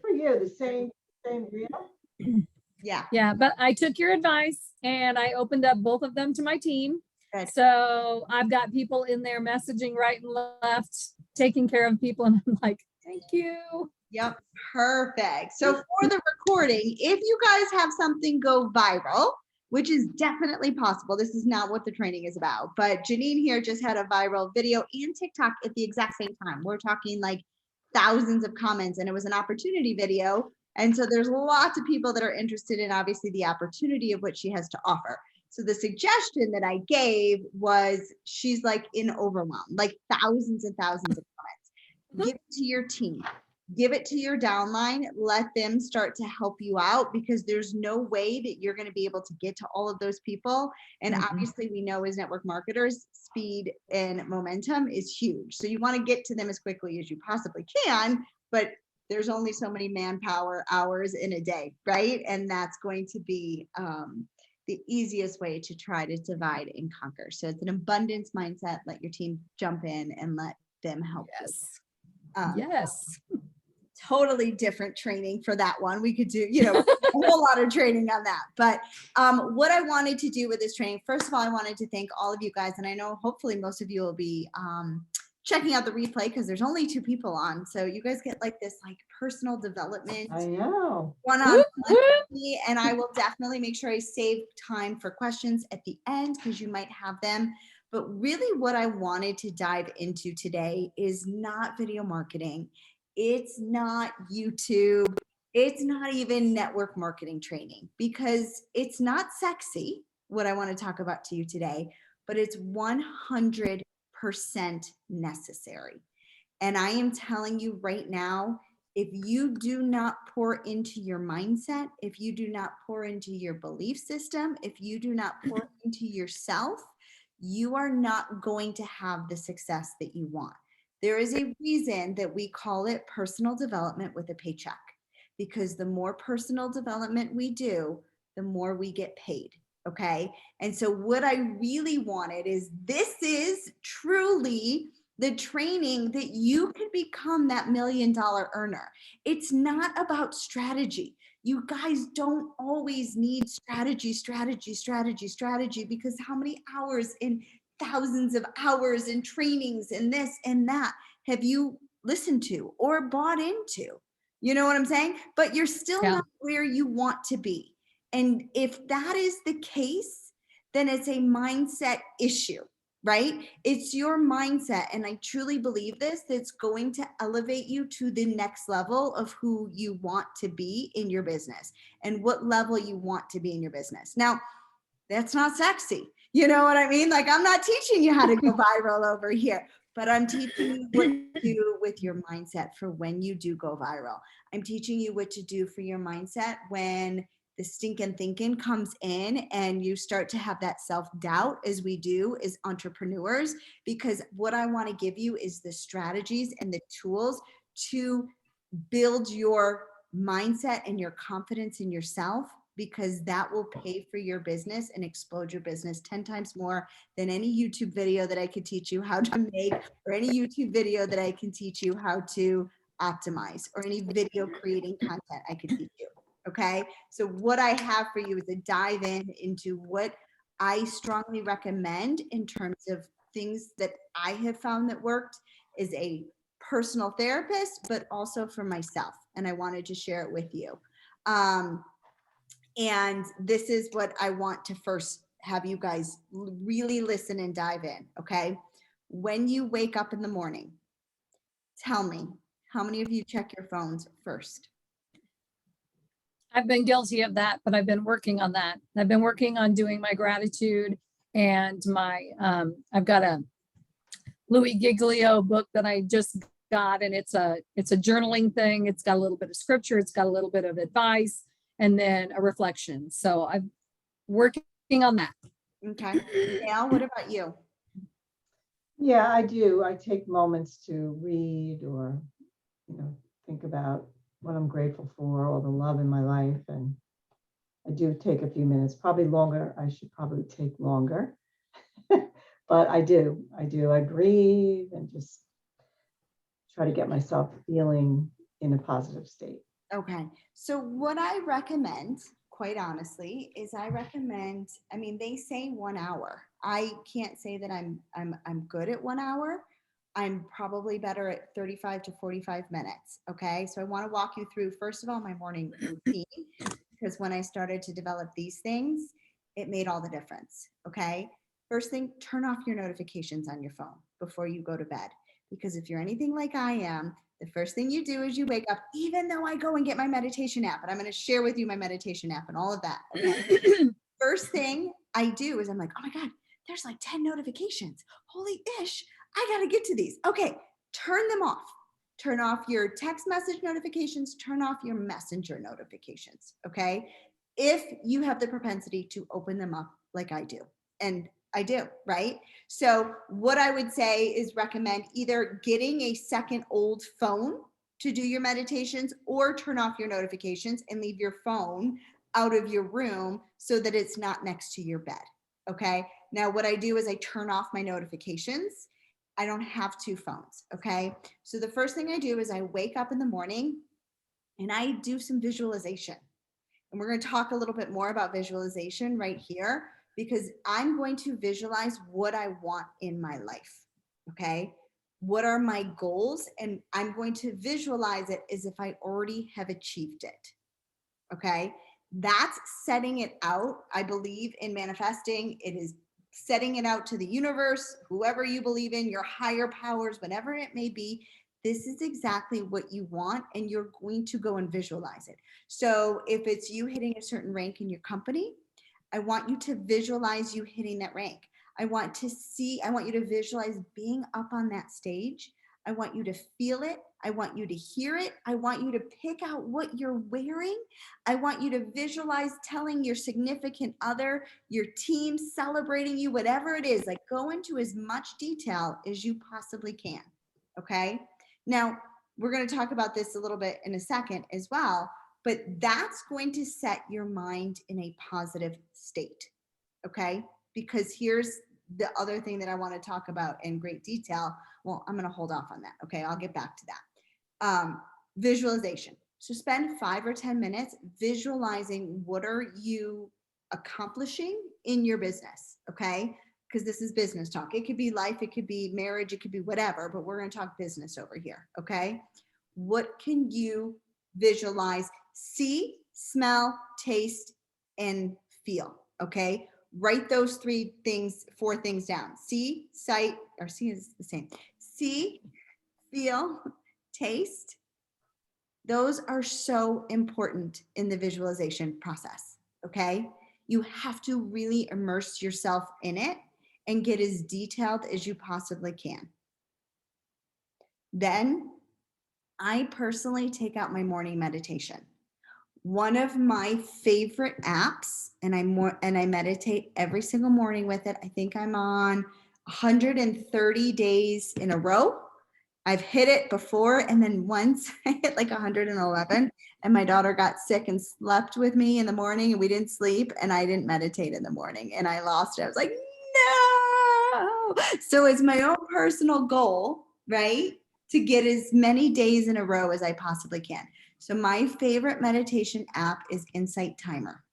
for you. The same reel. Yeah. Yeah, but I took your advice and I opened up both of them to my team. Good. So I've got people in there messaging right and left, taking care of people. And I'm like, thank you. Yep. Perfect. So for the recording, if you guys have something go viral, which is definitely possible, this is not what the training is about, but Janine here just had a viral video and TikTok at the exact same time. We're talking like thousands of comments, and it was an opportunity video. And so there's lots of people that are interested in obviously the opportunity of what she has to offer. So the suggestion that I gave was, she's like in overwhelm, like thousands and thousands of comments. Give it to your team. Give it to your downline, let them start to help you out, because there's no way that you're going to be able to get to all of those people. And obviously we know as network marketers, speed and momentum is huge. So you want to get to them as quickly as you possibly can, but there's only so many manpower hours in a day, right? And that's going to be the easiest way to try to divide and conquer. So it's an abundance mindset. Let your team jump in and let them help. Yes. You. Yes. Totally different training for that one. We could do, a whole lot of training on that. But what I wanted to do with this training, first of all, I wanted to thank all of you guys. And I know hopefully most of you will be checking out the replay, because there's only 2 people on. So you guys get like this like personal development. I know. One-on-one with me, and I will definitely make sure I save time for questions at the end, because you might have them. But really what I wanted to dive into today is not video marketing. It's not YouTube. It's not even network marketing training, because it's not sexy, what I want to talk about to you today, but it's 100% necessary. And I am telling you right now, if you do not pour into your mindset, if you do not pour into your belief system, if you do not pour into yourself, you are not going to have the success that you want. There is a reason that we call it personal development with a paycheck, because the more personal development we do, the more we get paid. Okay. And so what I really wanted is, this is truly the training that you could become that $1 million earner. It's not about strategy. You guys don't always need strategy, because how many hours in thousands of hours in trainings and this and that have you listened to or bought into? You know what I'm saying? But you're still not where you want to be. And if that is the case, then it's a mindset issue, right? It's your mindset. And I truly believe this, that's going to elevate you to the next level of who you want to be in your business and what level you want to be in your business. Now, that's not sexy. You know what I mean? Like, I'm not teaching you how to go viral over here, but I'm teaching you what to do with your mindset for when you do go viral. I'm teaching you what to do for your mindset when the stinking thinking comes in and you start to have that self-doubt, as we do as entrepreneurs, because what I want to give you is the strategies and the tools to build your mindset and your confidence in yourself, because that will pay for your business and explode your business 10 times more than any YouTube video that I could teach you how to make, or any YouTube video that I can teach you how to optimize, or any video creating content I could teach you. Okay. So what I have for you is a dive into what I strongly recommend in terms of things that I have found that worked as a personal therapist, but also for myself. And I wanted to share it with you. And this is what I want to first have you guys really listen and dive in. Okay. When you wake up in the morning, tell me, how many of you check your phones first? I've been guilty of that, but I've been working on that. I've been working on doing my gratitude, and my, I've got a Louis Giglio book that I just got, and it's a journaling thing. It's got a little bit of scripture. It's got a little bit of advice, and then a reflection. So I'm working on that. Okay. Gail, what about you? Yeah, I do. I take moments to read or, think about what I'm grateful for, all the love in my life. And I do take a few minutes, probably longer. I should probably take longer, but I do. I breathe and just try to get myself feeling in a positive state. Okay. So what I recommend, quite honestly, is I mean, they say 1 hour. I can't say that I'm good at 1 hour. I'm probably better at 35 to 45 minutes. Okay. So I want to walk you through, first of all, my morning routine, because when I started to develop these things, it made all the difference. Okay. First thing, turn off your notifications on your phone before you go to bed. Because if you're anything like I am, the first thing you do is you wake up, even though I go and get my meditation app, and I'm going to share with you my meditation app and all of that. Okay. First thing I do is I'm like, oh my God, there's like 10 notifications. Holy ish, I got to get to these. Okay, turn them off. Turn off your text message notifications, turn off your messenger notifications. Okay. If you have the propensity to open them up like I do. And I do, right? So what I would say is recommend either getting a second old phone to do your meditations or turn off your notifications and leave your phone out of your room so that it's not next to your bed. Okay. Now what I do is I turn off my notifications. I don't have two phones. Okay. So the first thing I do is I wake up in the morning and I do some visualization. And we're going to talk a little bit more about visualization right here because I'm going to visualize what I want in my life. Okay. What are my goals? And I'm going to visualize it as if I already have achieved it. Okay. That's setting it out. I believe in manifesting. It is setting it out to the universe, whoever you believe in, your higher powers, whatever it may be. This is exactly what you want, and you're going to go and visualize it. So if it's you hitting a certain rank in your company, I want you to visualize you hitting that rank. I want you to visualize being up on that stage. I want you to feel it. I want you to hear it. I want you to pick out what you're wearing. I want you to visualize telling your significant other, your team celebrating you, whatever it is. Like go into as much detail as you possibly can. Okay. Now, we're going to talk about this a little bit in a second as well, but that's going to set your mind in a positive state. Okay. Because here's the other thing that I want to talk about in great detail. Well, I'm going to hold off on that. Okay. I'll get back to that. Visualization. So spend 5 or 10 minutes visualizing what are you accomplishing in your business. Okay. Because this is business talk. It could be life, it could be marriage, it could be whatever, but we're going to talk business over here. Okay. What can you visualize, see, smell, taste, and feel? Okay. Write those 4 things down. See, sight, or see is the same. See, feel, taste. Those are so important in the visualization process. Okay. You have to really immerse yourself in it and get as detailed as you possibly can. Then I personally take out my morning meditation. One of my favorite apps, and I meditate every single morning with it. I think I'm on 130 days in a row. I've hit it before, and then once I hit like 111, and my daughter got sick and slept with me in the morning, and we didn't sleep, and I didn't meditate in the morning, and I lost it. I was like, no. So it's my own personal goal, right? To get as many days in a row as I possibly can. So my favorite meditation app is Insight Timer.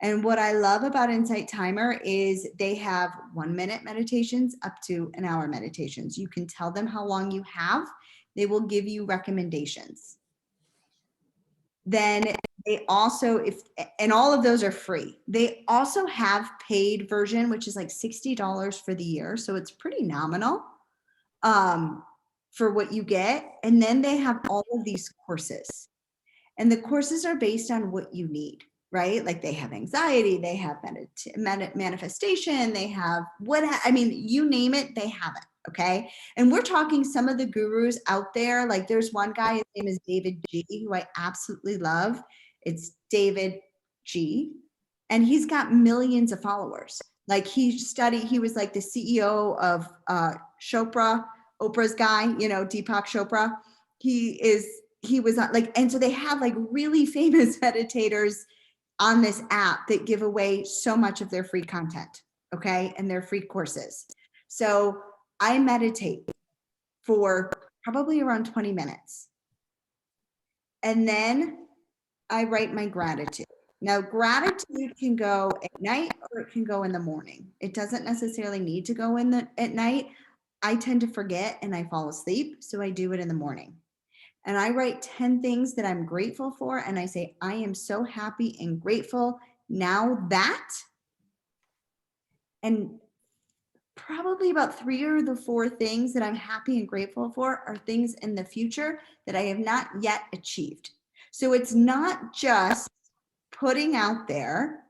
And what I love about Insight Timer is they have 1-minute meditations up to an hour meditations. You can tell them how long you have. They will give you recommendations. Then they also, and all of those are free. They also have paid version, which is like $60 for the year. So it's pretty nominal for what you get. And then they have all of these courses. And the courses are based on what you need, right? Like they have anxiety, they have manifestation, they have you name it, they have it. Okay. And we're talking some of the gurus out there. Like there's one guy, his name is David G, who I absolutely love. It's David G. And he's got millions of followers. Like he was like the CEO of Oprah's guy, Deepak Chopra. He was like, and so they have like really famous meditators on this app that give away so much of their free content. Okay. And their free courses. So I meditate for probably around 20 minutes. And then I write my gratitude. Now, gratitude can go at night or it can go in the morning. It doesn't necessarily need to go at night. I tend to forget and I fall asleep, so I do it in the morning. And I write 10 things that I'm grateful for, and I say, I am so happy and grateful now that, and probably about 3 or the 4 things that I'm happy and grateful for are things in the future that I have not yet achieved. So it's not just putting out there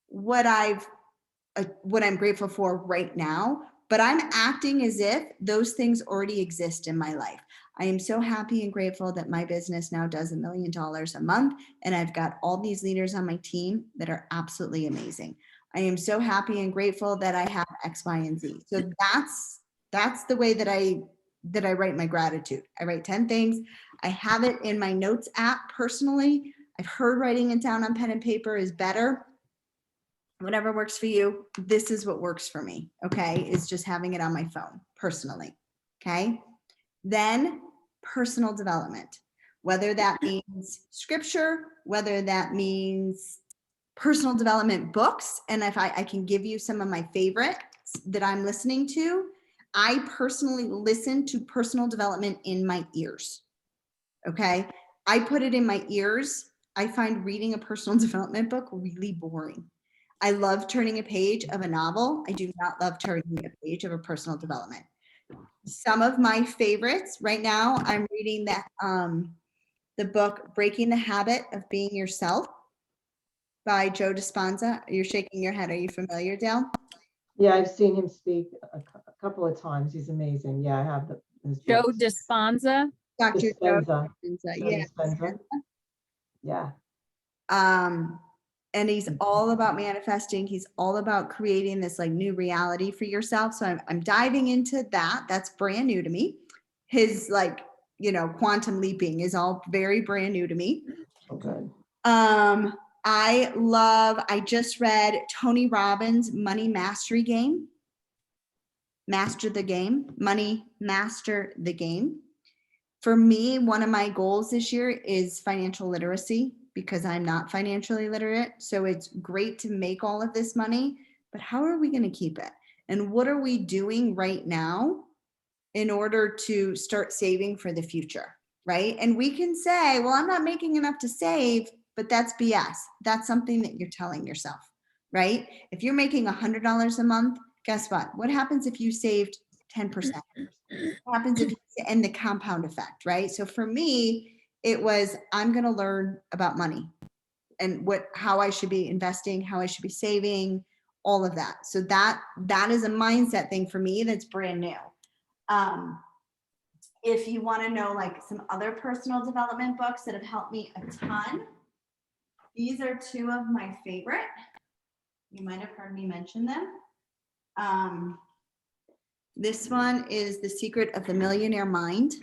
what I'm grateful for right now, but I'm acting as if those things already exist in my life. I am so happy and grateful that my business now does $1 million a month, and I've got all these leaders on my team that are absolutely amazing. I am so happy and grateful that I have X, Y, and Z. So that's the way that I write my gratitude. I write 10 things. I have it in my notes app personally. I've heard writing it down on pen and paper is better. Whatever works for you, this is what works for me, okay? Is just having it on my phone personally, okay? Then personal development, whether that means scripture, whether that means personal development books. And if I can give you some of my favorites that I'm listening to, I personally listen to personal development in my ears, okay? I put it in my ears. I find reading a personal development book really boring. I love turning a page of a novel. I do not love turning a page of a personal development. Some of my favorites right now, I'm reading the book Breaking the Habit of Being Yourself by Joe Desponza. You're shaking your head. Are you familiar, Dale? Yeah, I've seen him speak a couple of times. He's amazing. Yeah, I have his Joe books. Desponza. Dr. Joe Desponza. Desponza. Joe Yeah. Dispenza. Yeah. And he's all about manifesting. He's all about creating this like new reality for yourself. So I'm diving into that. That's brand new to me. His like, quantum leaping is all very brand new to me. Oh, good. I just read Tony Robbins' Money Mastery Game. Master the Game. Money Master the Game. For me, one of my goals this year is financial literacy because I'm not financially literate. So it's great to make all of this money, but how are we going to keep it? And what are we doing right now in order to start saving for the future, right? And we can say, well, I'm not making enough to save, but that's BS. That's something that you're telling yourself, right? If you're making $100 a month, guess what? What happens if you saved 10%? What happens if you and the compound effect, right? So for me, it was, I'm going to learn about money and how I should be investing, how I should be saving, all of that. So that is a mindset thing for me that's brand new. If you want to know like some other personal development books that have helped me a ton, these are 2 of my favorite. You might have heard me mention them. This one is The Secret of the Millionaire Mind.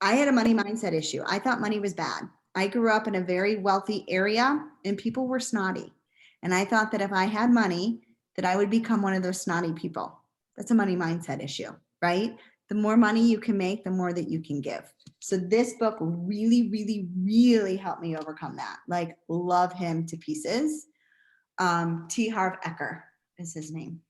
I had a money mindset issue. I thought money was bad. I grew up in a very wealthy area and people were snotty. And I thought that if I had money, that I would become one of those snotty people. That's a money mindset issue, right? The more money you can make, the more that you can give. So this book really, really, really helped me overcome that. Like, love him to pieces. T. Harv Eker is his name.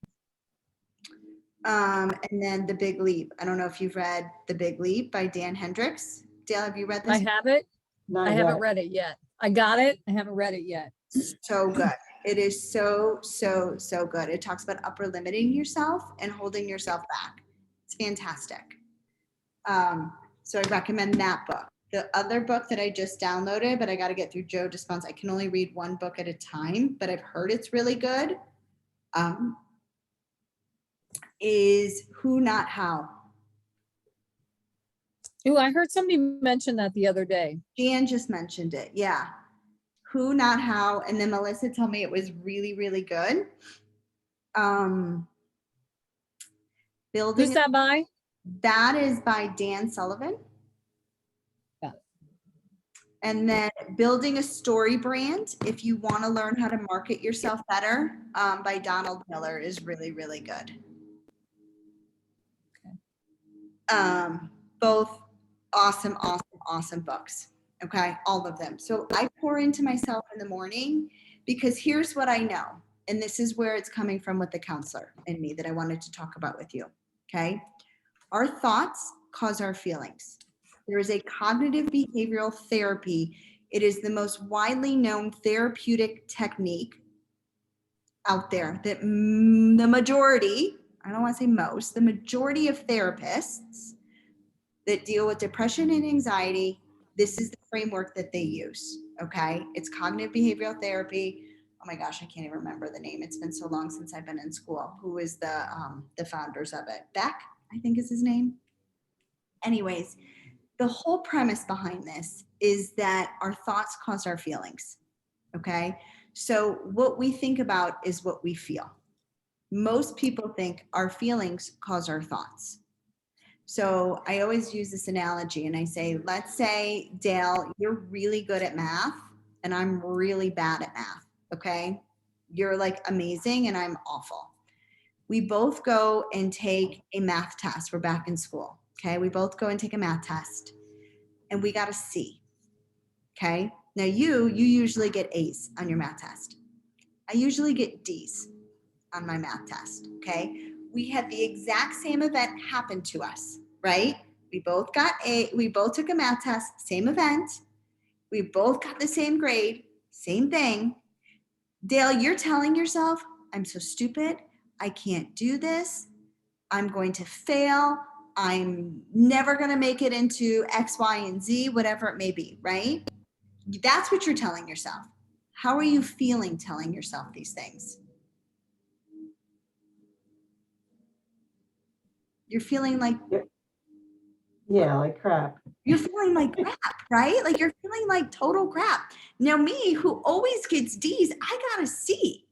And then The Big Leap. I don't know if you've read The Big Leap by Dan Hendrix. Dale, have you read this? I have it. Not I haven't yet. read it yet. I got it. I haven't read it yet. So good. It is so, so, so good. It talks about upper limiting yourself and holding yourself back. It's fantastic. So I recommend that book. The other book that I just downloaded, but I got to get through Joe Dispenza. I can only read one book at a time, but I've heard it's really good. Is Who Not How. Ooh, I heard somebody mention that the other day. Jan just mentioned it. Yeah. Who Not How. And then Melissa told me it was really, really good. Who's that by? That is by Dan Sullivan. Got it. And then Building a Story Brand, if you want to learn how to market yourself better, by Donald Miller is really, really good. Both awesome awesome books. Okay. All of them. So I pour into myself in the morning because here's what I know. And this is where it's coming from with the counselor in me that I wanted to talk about with you. Okay. Our thoughts cause our feelings. There is a cognitive behavioral therapy. It is the most widely known therapeutic technique out there that the majority, I don't want to say most, the majority of therapists that deal with depression and anxiety, this is the framework that they use. Okay. It's cognitive behavioral therapy. Oh my gosh, I can't even remember the name. It's been so long since I've been in school. Who is the founders of it? Beck, I think is his name. Anyways, the whole premise behind this is that our thoughts cause our feelings. Okay. So what we think about is what we feel. Most people think our feelings cause our thoughts. So I always use this analogy and I say, let's say, Dale, you're really good at math and I'm really bad at math. Okay. You're like amazing and I'm awful. We both go and take a math test. We're back in school. Okay. We both go and take a math test and we got a C. Okay. Now you usually get A's on your math test. I usually get D's on my math test. Okay. We had the exact same event happen to us, right? We both took a math test, same event. We both got the same grade, same thing. Dale, you're telling yourself, I'm so stupid. I can't do this. I'm going to fail. I'm never going to make it into X, Y, and Z, whatever it may be, right? That's what you're telling yourself. How are you feeling telling yourself these things? You're feeling like, Yeah, like crap. you're feeling like crap, right? Like you're feeling like total crap. Now me, who always gets D's, I got a C.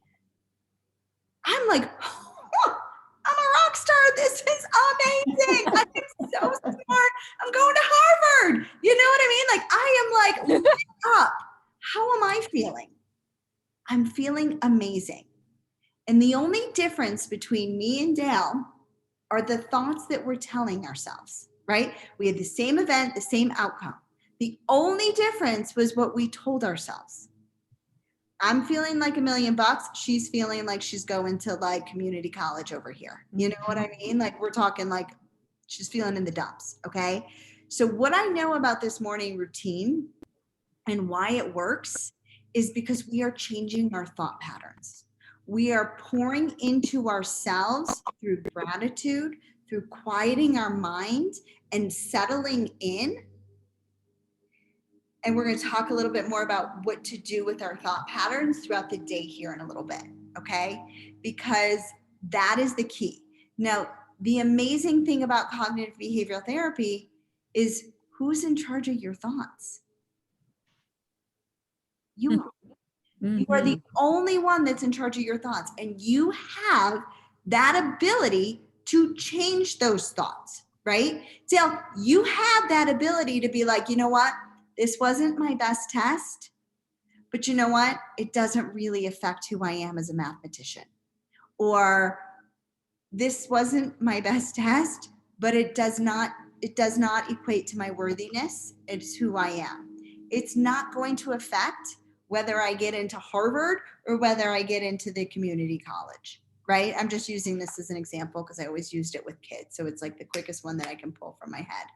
I'm like, oh, I'm a rock star. This is amazing. I'm so smart. I'm going to Harvard. You know what I mean? Like I am like lit up. How am I feeling? I'm feeling amazing. And the only difference between me and Dale are the thoughts that we're telling ourselves, right? We had the same event, the same outcome. The only difference was what we told ourselves. I'm feeling like $1,000,000. She's feeling like she's going to like community college over here. You know what I mean? Like we're talking like she's feeling in the dumps. Okay. So what I know about this morning routine and why it works is because we are changing our thought patterns. We are pouring into ourselves through gratitude, through quieting our mind and settling in. And we're going to talk a little bit more about what to do with our thought patterns throughout the day here in a little bit, okay? Because that is the key. Now, the amazing thing about cognitive behavioral therapy is who's in charge of your thoughts? You are. You are the only one that's in charge of your thoughts, and you have that ability to change those thoughts, right? Dale, you have that ability to be like, you know what? This wasn't my best test, but you know what? It doesn't really affect who I am as a mathematician. Or this wasn't my best test, but it does not equate to my worthiness. It's who I am. It's not going to affect whether I get into Harvard or whether I get into the community college, right? I'm just using this as an example because I always used it with kids. So it's like the quickest one that I can pull from my head,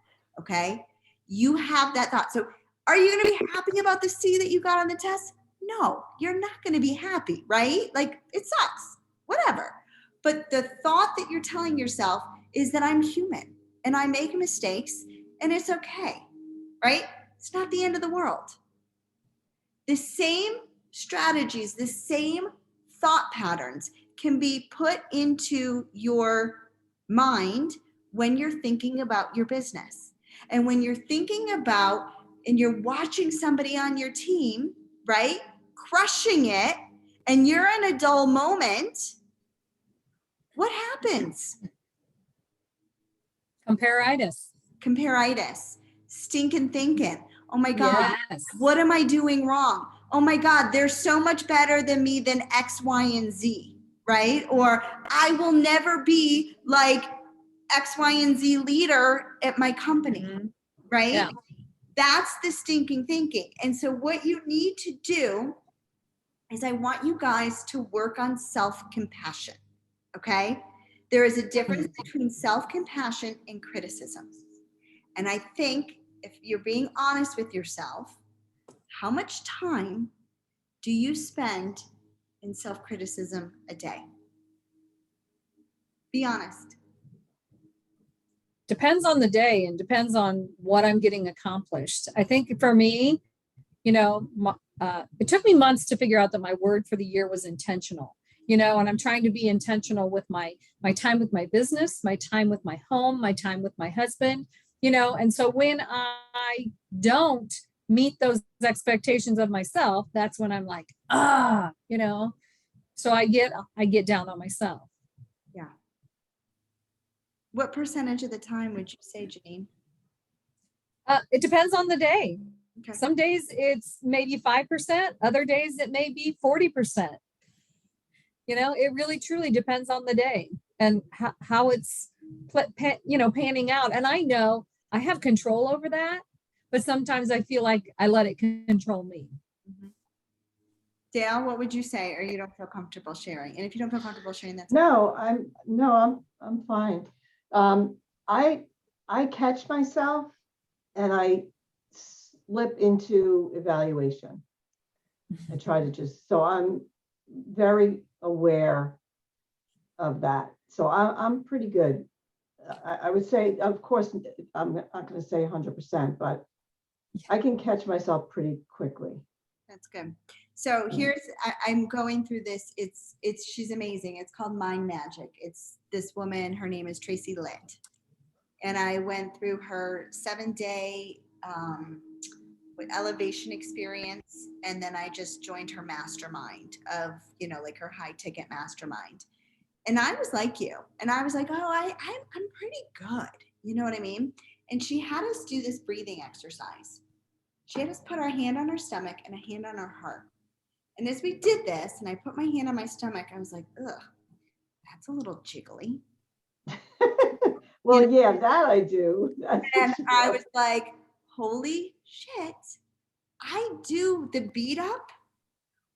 okay? You have that thought. So are you going to be happy about the C that you got on the test? No, you're not going to be happy, right? Like it sucks, whatever. But the thought that you're telling yourself is that I'm human and I make mistakes and it's okay, right? It's not the end of the world. The same strategies, the same thought patterns can be put into your mind when you're thinking about your business. And when you're thinking about and you're watching somebody on your team, right, crushing it, and you're in a dull moment, what happens? Comparitis, stinking thinking. Oh my God, Yes. what am I doing wrong? Oh my God, they're so much better than me than X, Y, and Z, right? Or I will never be like X, Y, and Z leader at my company, right? Yeah. That's the stinking thinking. And so what you need to do is I want you guys to work on self-compassion. Okay? There is a difference between self-compassion and criticism. And I think if you're being honest with yourself, how much time do you spend in self-criticism a day? Be honest. Depends on the day and depends on what I'm getting accomplished. I think for me, it took me months to figure out that my word for the year was intentional, and I'm trying to be intentional with my time with my business, my time with my home, my time with my husband, and so when I don't meet those expectations of myself, that's when I'm like, so I get down on myself. Yeah. What percentage of the time would you say, Janine? It depends on the day. Okay. Some days it's maybe 5%, other days it may be 40%. It really truly depends on the day and how it's panning out. And I know I have control over that, but sometimes I feel like I let it control me. Mm-hmm. Dale, what would you say? Or you don't feel comfortable sharing? And if you don't feel comfortable sharing, that's No, I'm fine. I catch myself and I slip into evaluation. I try to so I'm very aware of that. So I'm pretty good. I would say, of course, I'm not going to say 100%, but I can catch myself pretty quickly. That's good. So here's, I'm going through this. She's amazing. It's called Mind Magic. It's this woman, her name is Tracy Litt. And I went through her 7-day elevation experience. And then I just joined her mastermind of, like her high ticket mastermind. And I was like you. And I was like, oh, I'm pretty good. You know what I mean? And she had us do this breathing exercise. She had us put our hand on our stomach and a hand on our heart. And as we did this, and I put my hand on my stomach, I was like, ugh, that's a little jiggly. Well, yeah, that I do. And I was like, holy shit, I do the beat up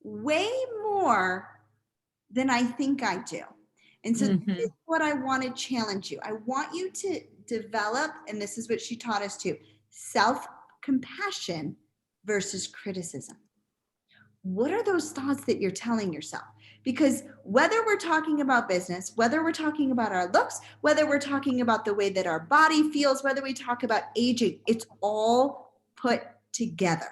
way more than I think I do. And so this is what I want to challenge you. I want you to develop, and this is what she taught us too, self-compassion versus criticism. What are those thoughts that you're telling yourself? Because whether we're talking about business, whether we're talking about our looks, whether we're talking about the way that our body feels, whether we talk about aging, it's all put together.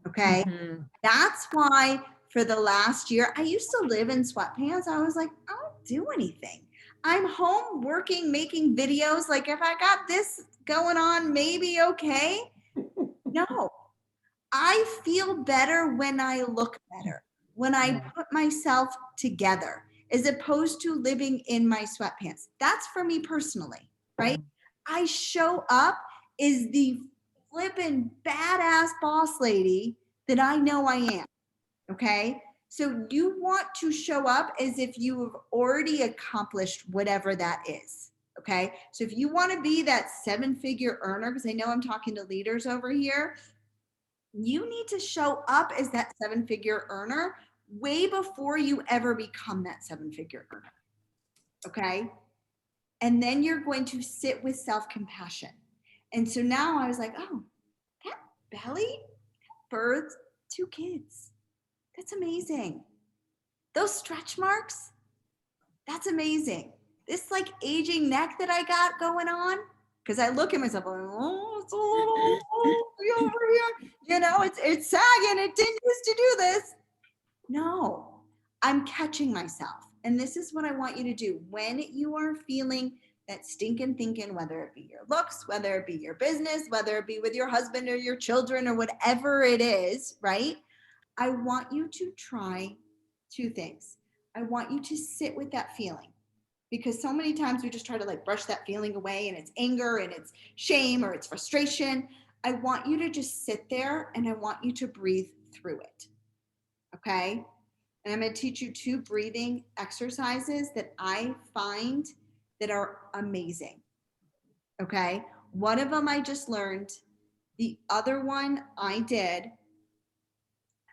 Okay? Mm-hmm. That's why for the last year, I used to live in sweatpants. I was like, I don't do anything. I'm home working, making videos. Like if I got this going on, maybe okay. No. I feel better when I look better, when I put myself together, as opposed to living in my sweatpants. That's for me personally, right? I show up as the flippin' badass boss lady that I know I am, okay? So you want to show up as if you have already accomplished whatever that is, okay? So if you want to be that 7-figure earner, because I know I'm talking to leaders over here, you need to show up as that 7-figure earner way before you ever become that 7-figure earner. Okay. And then you're going to sit with self-compassion. And so now I was like, oh, that belly birthed 2 kids. That's amazing. Those stretch marks, that's amazing. This like aging neck that I got going on, because I look at myself, oh, it's a little over here. It's sagging. It didn't used to do this. No, I'm catching myself. And this is what I want you to do. When you are feeling that stinking thinking, whether it be your looks, whether it be your business, whether it be with your husband or your children or whatever it is, right? I want you to try 2 things. I want you to sit with that feeling. Because so many times we just try to like brush that feeling away, and it's anger and it's shame or it's frustration. I want you to just sit there and I want you to breathe through it. Okay? And I'm going to teach you 2 breathing exercises that I find that are amazing. Okay? One of them I just learned, The other one I did,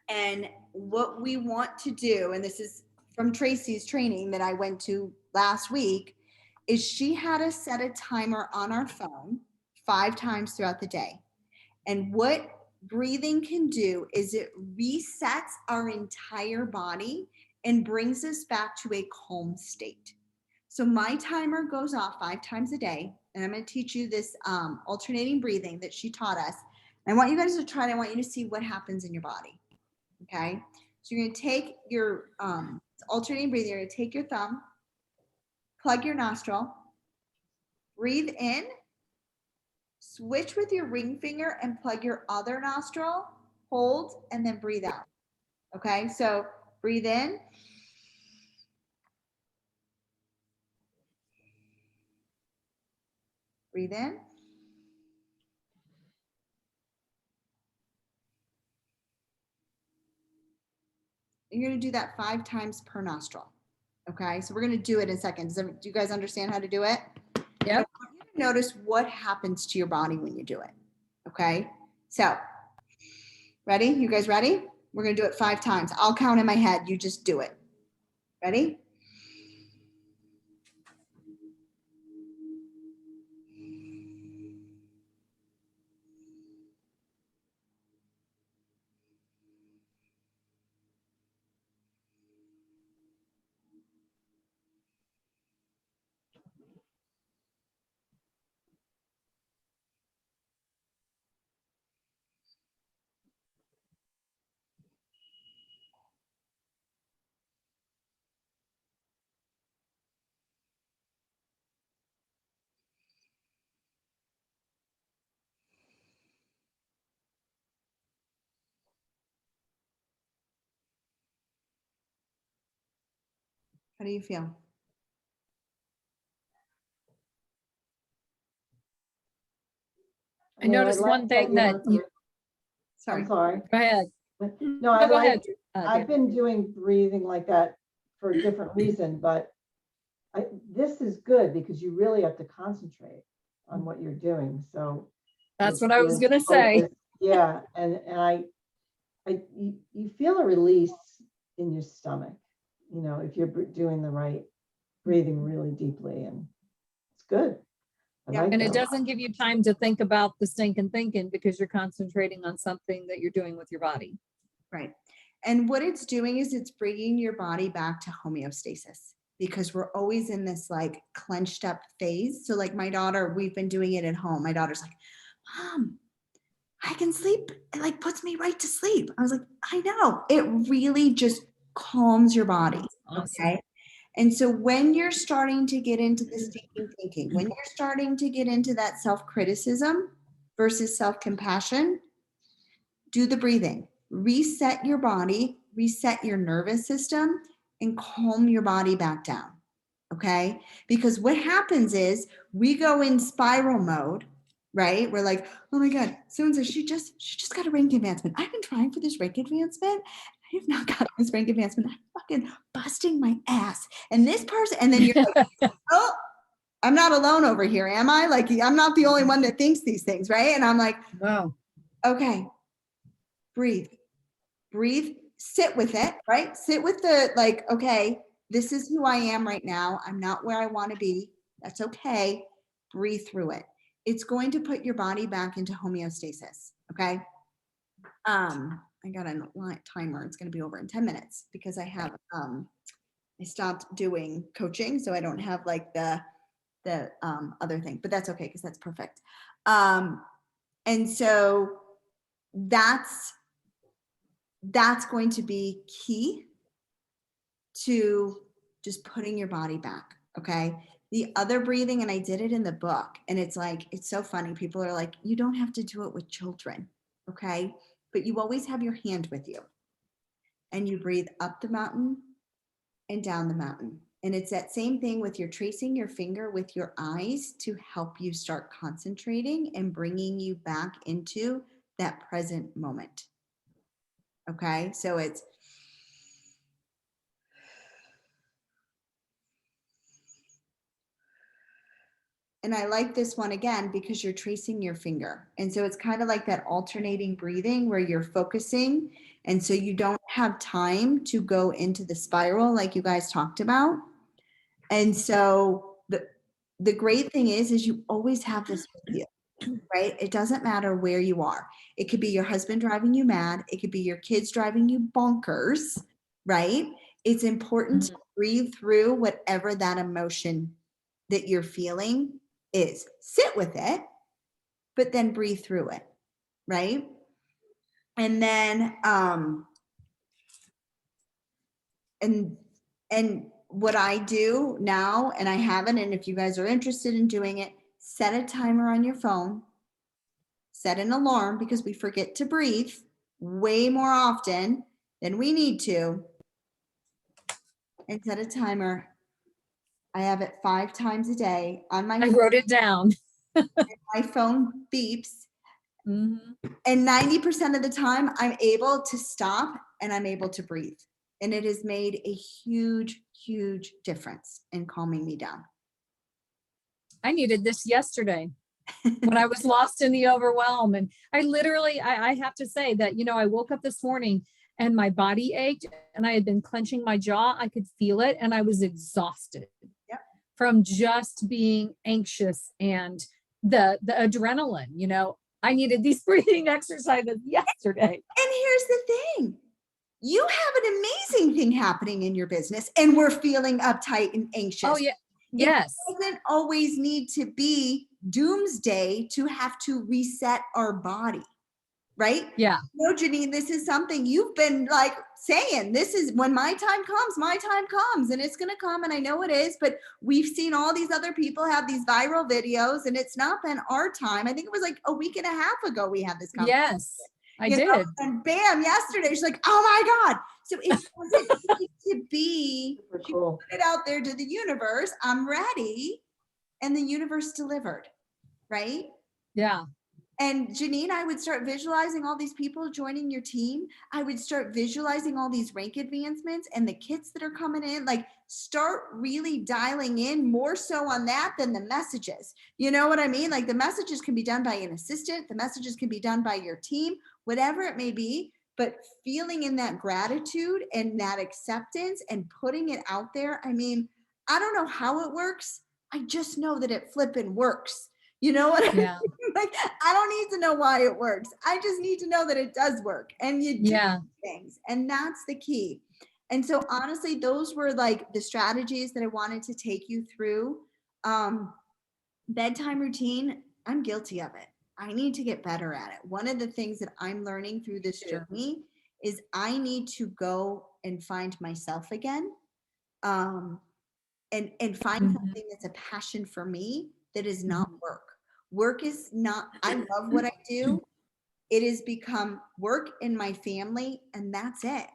and what we want to do, and this is from Tracy's training that I went to last week, is she had us set a timer on our phone 5 times throughout the day. And what breathing can do is it resets our entire body and brings us back to a calm state. So my timer goes off 5 times a day, and I'm going to teach you this alternating breathing that she taught us. And I want you guys to try it. I want you to see what happens in your body. Okay. So you're going to take your alternating breathing. You're going to take your thumb, plug your nostril, breathe in, switch with your ring finger and plug your other nostril, hold, and then breathe out. Okay. So breathe in. Breathe in. You're going to do that 5 times per nostril. Okay. So we're going to do it in a second. Do you guys understand how to do it? Yep. Notice what happens to your body when you do it. Okay. So ready? You guys ready? We're going to do it 5 times. I'll count in my head. You just do it. Ready? How do you feel? I noticed like one thing that you, Sorry. I'm sorry. go ahead. No, I Go like, ahead. I've been doing breathing like that for a different reason, but this is good because you really have to concentrate on what you're doing. So That's you're what I was feeling going to say. focused. Yeah. And you feel a release in your stomach, you know, if you're doing the right breathing really deeply, and it's good. I Yeah, like And that it a lot. doesn't give you time to think about the stinking thinking because you're concentrating on something that you're doing with your body. Right. And what it's doing is it's bringing your body back to homeostasis, because we're always in this like clenched up phase. So like my daughter, we've been doing it at home. My daughter's like, Mom, I can sleep. It like puts me right to sleep. I was like, I know. It really just calms your body. Awesome. Okay. And so when you're starting to get into the stinking thinking, when you're starting to get into that self-criticism versus self-compassion, do the breathing. Reset your body, reset your nervous system, and calm your body back down. Okay? Because what happens is we go in spiral mode, right? We're like, oh my God, someone says she just got a rank advancement. I've been trying for this rank advancement. I have not gotten this rank advancement. I'm fucking busting my ass. And this person, and then you're like, oh, I'm not alone over here, am I? Like, I'm not the only one that thinks these things, right? And I'm like, Wow. okay, breathe, sit with it, right? Sit with the, like, okay, this is who I am right now. I'm not where I want to be. That's okay. Breathe through it. It's going to put your body back into homeostasis. Okay. I got a timer. It's going to be over in 10 minutes because I have, I stopped doing coaching. So I don't have like the other thing, but that's okay. Cause that's perfect. And so that's going to be key to just putting your body back. Okay. The other breathing, and I did it in the book, and it's like, it's so funny. People are like, you don't have to do it with children. Okay. But you always have your hand with you, and you breathe up the mountain and down the mountain. And it's that same thing with your tracing your finger with your eyes to help you start concentrating and bringing you back into that present moment. Okay. So it's And I like this one again because you're tracing your finger. And so it's kind of like that alternating breathing where you're focusing. And so you don't have time to go into the spiral like you guys talked about. And so the great thing is you always have this with you, right? It doesn't matter where you are. It could be your husband driving you mad. It could be your kids driving you bonkers, right? It's important to breathe through whatever that emotion that you're feeling is. Sit with it, but then breathe through it, right? And then and what I do now, and I haven't, and if you guys are interested in doing it, set a timer on your phone, set an alarm, because we forget to breathe way more often than we need to, and set a timer. I have it 5 times a day on my I phone. wrote it down. My phone beeps. Mhm. And 90% of the time, I'm able to stop and I'm able to breathe. And it has made a huge, huge difference in calming me down. I needed this yesterday when I was lost in the overwhelm. And I literally, I have to say that, you know, I woke up this morning and my body ached and I had been clenching my jaw. I could feel it and I was exhausted from just being anxious and the adrenaline, you know. I needed these breathing exercises yesterday. And here's the thing. You have an amazing thing happening in your business and we're feeling uptight and anxious. Oh, yeah. Yes. It doesn't always need to be doomsday to have to reset our body, right? Yeah. No, Janine, this is something you've been like saying, this is when my time comes, and it's going to come. And I know it is, but we've seen all these other people have these viral videos and it's not been our time. I think it was like a week and a half ago we had this conversation. Yes, I did. Know? And bam, yesterday she's like, oh my God. So it doesn't need to be, she put it out there to the universe. I'm ready. And the universe delivered, right? Yeah. And Janine, I would start visualizing all these people joining your team. I would start visualizing all these rank advancements and the kits that are coming in. Like, start really dialing in more so on that than the messages. You know what I mean? Like, the messages can be done by an assistant. The messages can be done by your team, whatever it may be. But feeling in that gratitude and that acceptance and putting it out there. I mean, I don't know how it works. I just know that it flipping works. You know what I mean? Like, I don't need to know why it works. I just need to know that it does work and you do things. And that's the key. And so honestly, those were like the strategies that I wanted to take you through. Bedtime routine, I'm guilty of it. I need to get better at it. One of the things that I'm learning through this journey is I need to go and find myself again. And find something that's a passion for me that is not work. Work is not, I love what I do. It has become work in my family, and that's it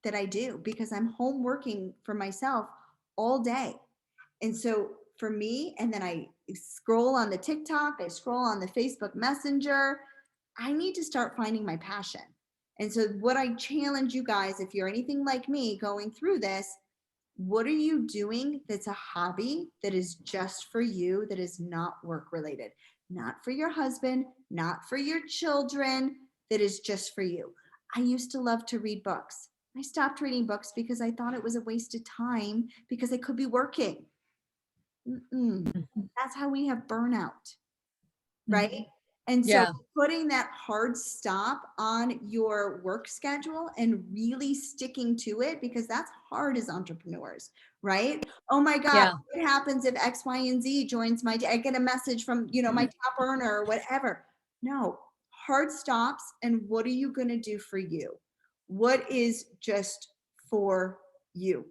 that I do because I'm home working for myself all day. And so for me, and then I scroll on the TikTok, I scroll on the Facebook Messenger, I need to start finding my passion. And so what I challenge you guys, if you're anything like me going through this, what are you doing that's a hobby that is just for you, that is not work related, not for your husband, not for your children, that is just for you? I used to love to read books. I stopped reading books because I thought it was a waste of time because I could be working. That's how we have burnout, right? And so putting that hard stop on your work schedule and really sticking to it, because that's hard as entrepreneurs, right? Oh my God, what happens if X, Y, and Z joins my, I get a message from, you know, my top earner or whatever. No, hard stops. And what are you going to do for you? What is just for you?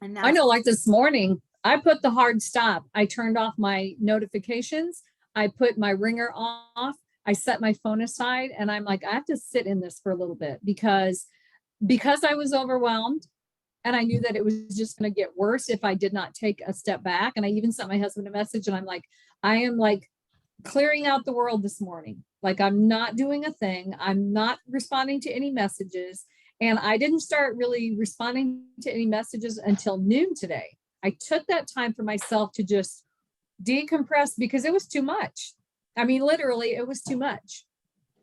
And that's, I know, like this morning, I put the hard stop. I turned off my notifications. I put my ringer off. I set my phone aside and I'm like, I have to sit in this for a little bit because I was overwhelmed and I knew that it was just going to get worse if I did not take a step back. And I even sent my husband a message and I'm like, I am like clearing out the world this morning. Like, I'm not doing a thing. I'm not responding to any messages. And I didn't start really responding to any messages until noon today. I took that time for myself to just decompressed because it was too much. I mean, literally, it was too much.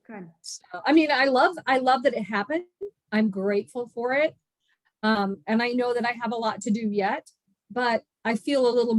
Good. So, I mean, I love that it happened. I'm grateful for it. And I know that I have a lot to do yet, but I feel a little more